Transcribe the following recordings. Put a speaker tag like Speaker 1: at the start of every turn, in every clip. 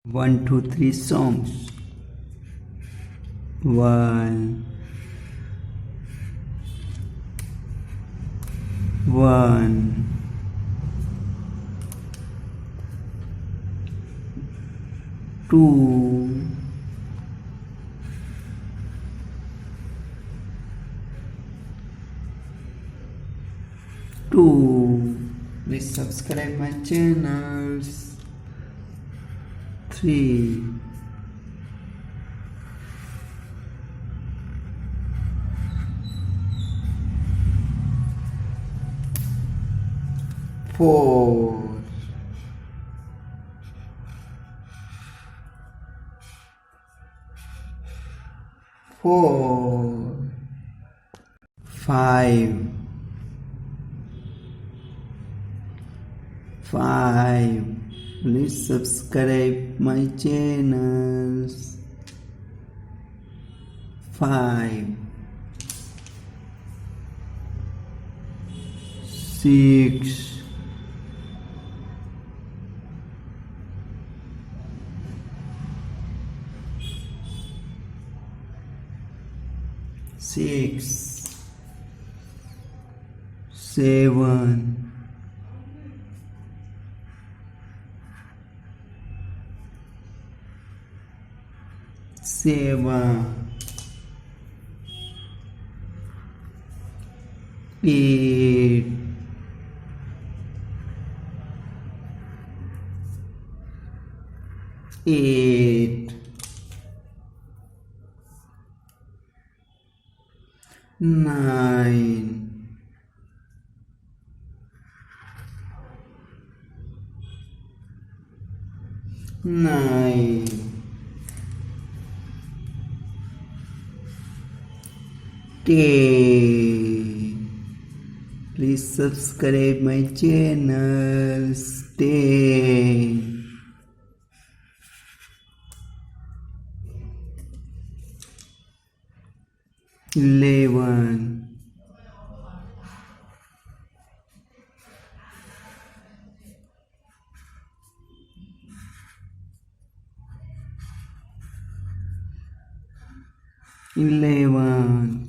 Speaker 1: One, two, three songs. One, one, two, two. Please subscribe my channels. Three, four, four, five, five. Please subscribe my channels. Five, six, six, seven, seven, eight, eight, nine, nine, 10. Please subscribe my channels. 10, 11, 11,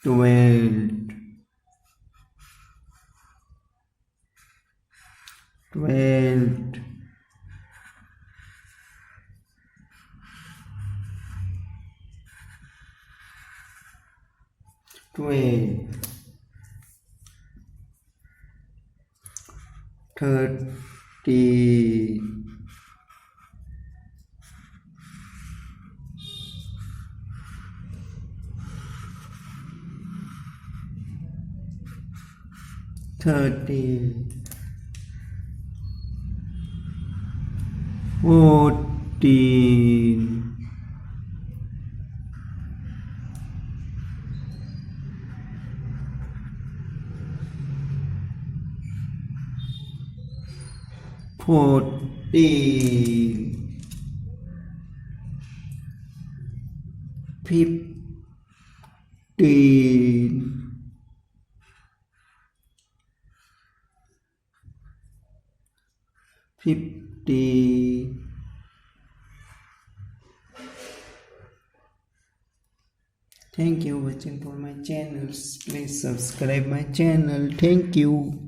Speaker 1: 12, 12, 12, 13, 13, 14, 14, 15, 50, thank you watching for my channels. Please subscribe my channel. Thank you.